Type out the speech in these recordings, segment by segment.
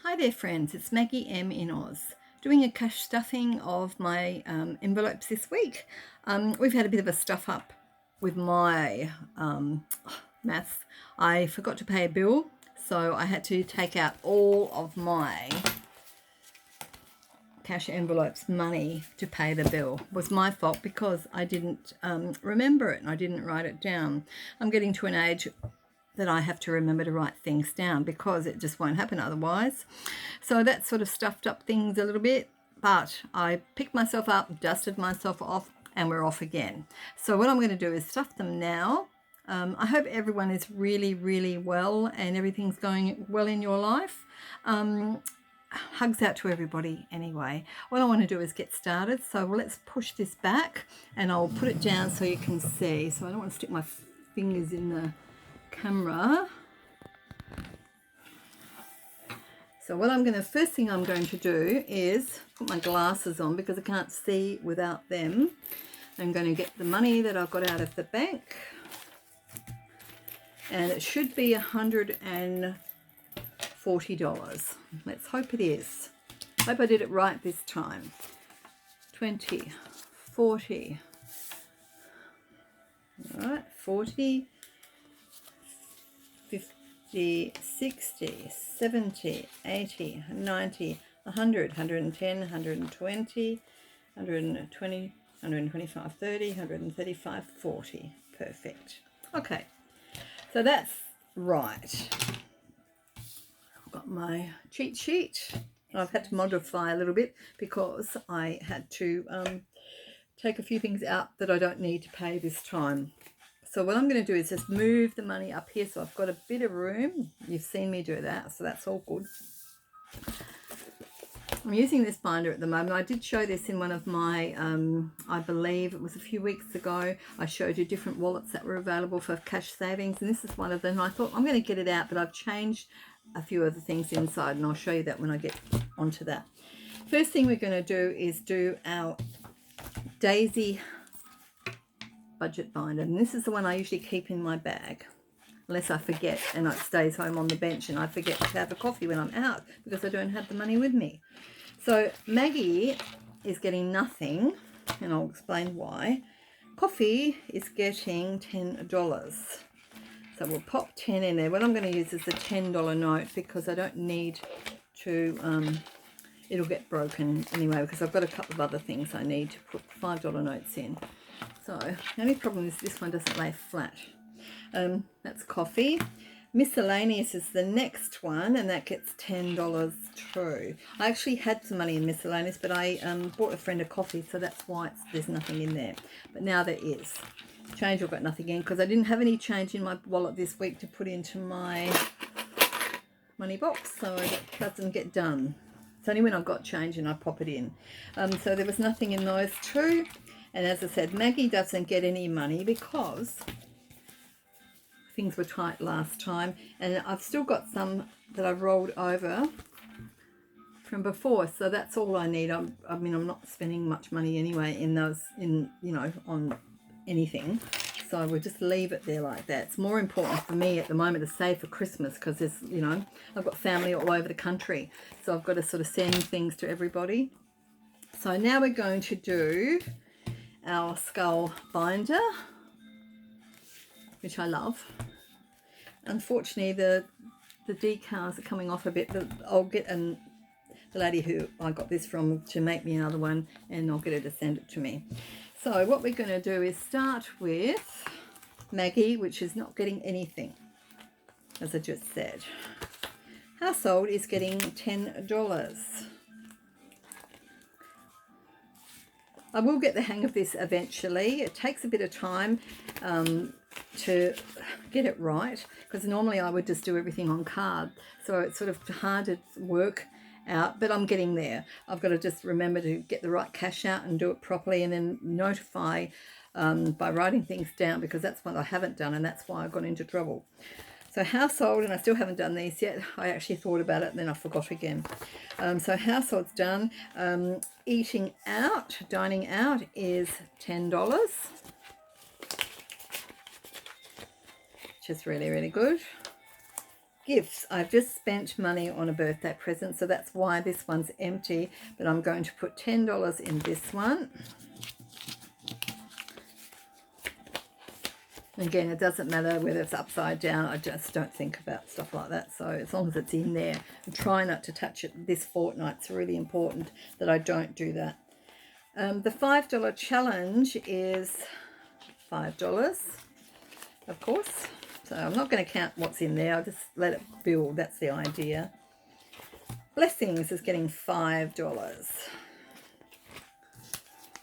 Hi there friends, it's Maggie M in Oz, doing a cash stuffing of my envelopes this week. We've had a bit of a stuff up with my maths. I forgot to pay a bill, so I had to take out all of my cash envelopes money to pay the bill. It was my fault because I didn't remember it and I didn't write it down. I'm getting to an age that I have to remember to write things down because it just won't happen otherwise. So that sort of stuffed up things a little bit, but I picked myself up, dusted myself off, and we're off again. So what I'm going to do is stuff them now. I hope everyone is really, really well and everything's going well in your life. Hugs out to everybody anyway. What I want to do is get started. So let's push this back and I'll put it down so you can see. So I don't want to stick my fingers in the camera. So what first thing I'm going to do is put my glasses on because I can't see without them. I'm going to get the money that I've got out of the bank. And it should be $140. Let's hope it is. Hope I did it right this time. 20, 40. All right, 40, 50, 60, 70, 80, 90, 100, 110, 120, 120, 125, 30, 135, 40. Perfect. Okay, so that's right. I've got my cheat sheet. I've had to modify a little bit because I had to take a few things out that I don't need to pay this time. So what I'm going to do is just move the money up here so I've got a bit of room. You've seen me do that, so that's all good. I'm using this binder at the moment. I did show this in one of my, I believe it was a few weeks ago, I showed you different wallets that were available for cash savings, and this is one of them. I thought I'm going to get it out, but I've changed a few other things inside, and I'll show you that when I get onto that. First thing we're going to do is do our Daisy budget binder, and this is the one I usually keep in my bag unless I forget and it stays home on the bench and I forget to have a coffee when I'm out because I don't have the money with me. So Maggie is getting nothing, and I'll explain why. Coffee is getting $10, so we'll pop 10 in there. What I'm going to use is the $10 note because I don't need to it'll get broken anyway because I've got a couple of other things I need to put $5 notes in. So the only problem is this one doesn't lay flat. That's coffee. Miscellaneous is the next one, and that gets $10 too. I actually had some money in miscellaneous, but I bought a friend a coffee, so that's why there's nothing in there. But now there is. Change, I've got nothing in because I didn't have any change in my wallet this week to put into my money box, so that doesn't get done. It's only when I've got change and I pop it in. So there was nothing in those two. And as I said, Maggie doesn't get any money because things were tight last time. And I've still got some that I've rolled over from before. So that's all I need. I mean, I'm not spending much money anyway on anything. So we'll just leave it there like that. It's more important for me at the moment to save for Christmas because there's, I've got family all over the country. So I've got to sort of send things to everybody. So now we're going to do our skull binder, which I love. Unfortunately, the decals are coming off a bit, but I'll get the lady who I got this from to make me another one, and I'll get her to send it to me. So what we're going to do is start with Maggie, which is not getting anything, as I just said. Household is getting $10. I will get the hang of this eventually. It takes a bit of time to get it right because normally I would just do everything on card. So it's sort of hard to work out, but I'm getting there. I've got to just remember to get the right cash out and do it properly and then notify by writing things down because that's what I haven't done and that's why I got into trouble. So household, and I still haven't done these yet. I actually thought about it and then I forgot again. So household's done. Eating out, dining out is $10, which is really, really good. Gifts. I've just spent money on a birthday present, so that's why this one's empty, but I'm going to put $10 in this one. Again, it doesn't matter whether it's upside down. I just don't think about stuff like that. So as long as it's in there, and try not to touch it this fortnight. It's really important that I don't do that. The $5 challenge is $5, of course. So I'm not going to count what's in there. I'll just let it build. That's the idea. Blessings is getting $5.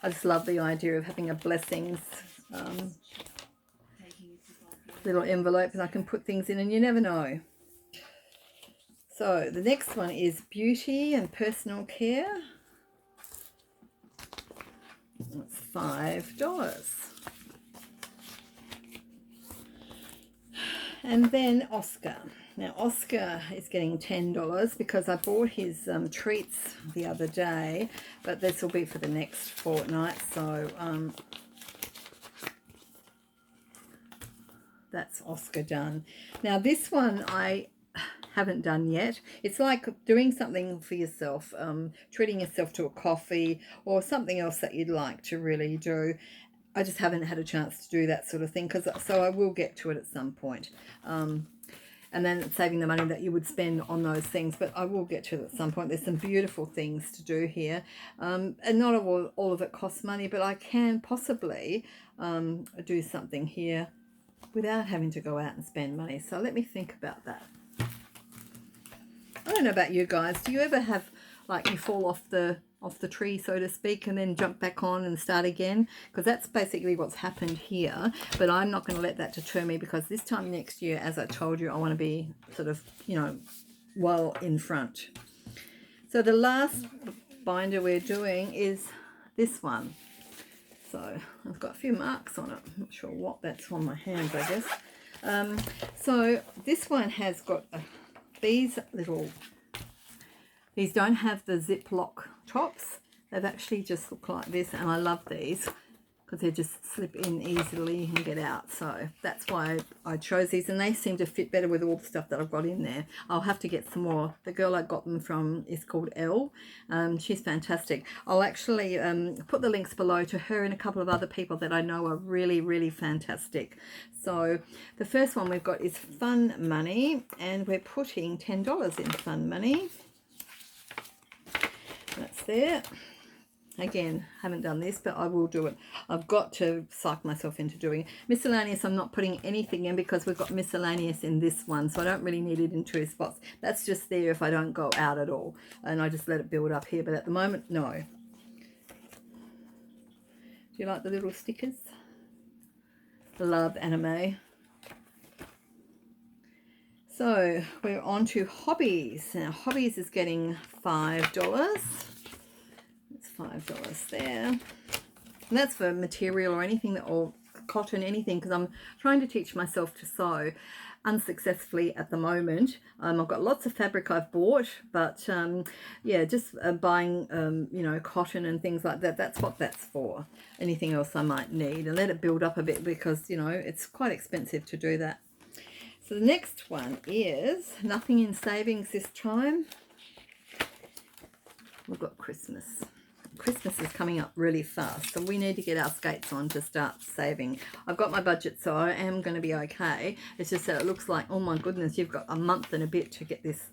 I just love the idea of having a blessings little envelope, and I can put things in, and you never know. So the next one is beauty and personal care. That's $5. And then Oscar. Now Oscar is getting $10 because I bought his treats the other day, but this will be for the next fortnight. So that's Oscar done. Now this one I haven't done yet. It's like doing something for yourself, treating yourself to a coffee or something else that you'd like to really do. I just haven't had a chance to do that sort of thing, so I will get to it at some point. And then saving the money that you would spend on those things, but I will get to it at some point. There's some beautiful things to do here, and not all of it costs money, but I can possibly do something here without having to go out and spend money. So let me think about that. I don't know about you guys. Do you ever have, like, you fall off the tree, so to speak, and then jump back on and start again? Because that's basically what's happened here. But I'm not going to let that deter me, because this time next year, as I told you, I want to be sort of, you know, well in front. So the last binder we're doing is this one. So I've got a few marks on it. I'm not sure what that's on my hands, I guess. So this one has got these don't have the Ziploc tops. They've actually just look like this, and I love these because they just slip in easily and get out. So that's why I chose these, and they seem to fit better with all the stuff that I've got in there. I'll have to get some more. The girl I got them from is called Elle. She's fantastic. I'll actually put the links below to her and a couple of other people that I know are really, really fantastic. So the first one we've got is Fun Money, and we're putting $10 in Fun Money. That's there. Again, haven't done this, but I will do it. I've got to psych myself into doing it. Miscellaneous, I'm not putting anything in because we've got miscellaneous in this one, so I don't really need it in two spots. That's just there if I don't go out at all, and I just let it build up here, but at the moment, no. Do you like the little stickers? Love anime. So we're on to hobbies. Now hobbies is getting $5. It's $5 there. And that's for material or anything that, or cotton, anything, because I'm trying to teach myself to sew unsuccessfully at the moment. I've got lots of fabric I've bought, but yeah, just buying you know, cotton and things like that. That's what that's for. Anything else I might need, and let it build up a bit, because you know it's quite expensive to do that. So the next one is nothing in savings this time. We've got Christmas. Christmas is coming up really fast, so we need to get our skates on to start saving. I've got my budget, so I am going to be okay. It's just that it looks like, oh my goodness, you've got a month and a bit to get this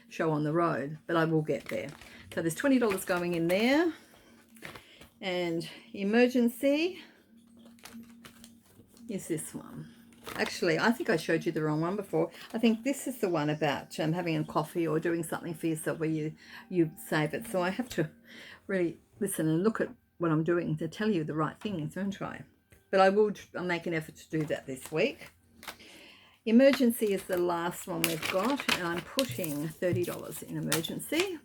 show on the road, but I will get there. So there's $20 going in there. And emergency is this one. Actually, I think I showed you the wrong one before. I think this is the one about having a coffee or doing something for yourself where you save it. So I have to really listen and look at what I'm doing to tell you the right things, won't I? But I'll make an effort to do that this week. Emergency is the last one we've got, and I'm putting $30 in emergency.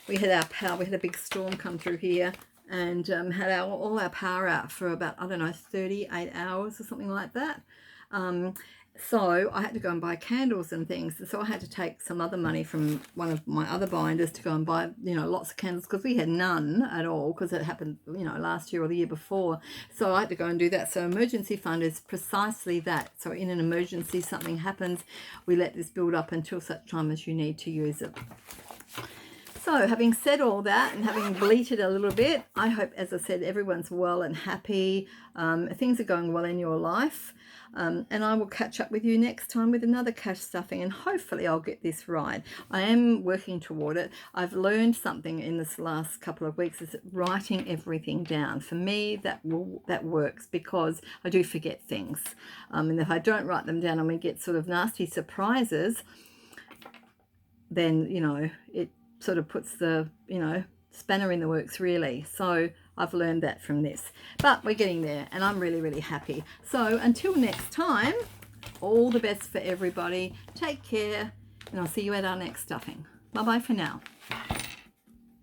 We had our power. We had a big storm come through here, and had all our power out for about, I don't know, 38 hours or something like that. So I had to go and buy candles and things. So I had to take some other money from one of my other binders to go and buy, lots of candles, because we had none at all, because it happened, last year or the year before. So I had to go and do that. So emergency fund is precisely that. So in an emergency, something happens, we let this build up until such time as you need to use it. So having said all that and having bleated a little bit, I hope, as I said, everyone's well and happy. Things are going well in your life. And I will catch up with you next time with another cash stuffing, and hopefully I'll get this right. I am working toward it. I've learned something in this last couple of weeks, is writing everything down. For me, that works, because I do forget things. And if I don't write them down and we get sort of nasty surprises, then, it sort of puts the, spanner in the works, really. So I've learned that from this, but we're getting there, and I'm really, really happy. So until next time, all the best for everybody. Take care, and I'll see you at our next stuffing. Bye bye for now.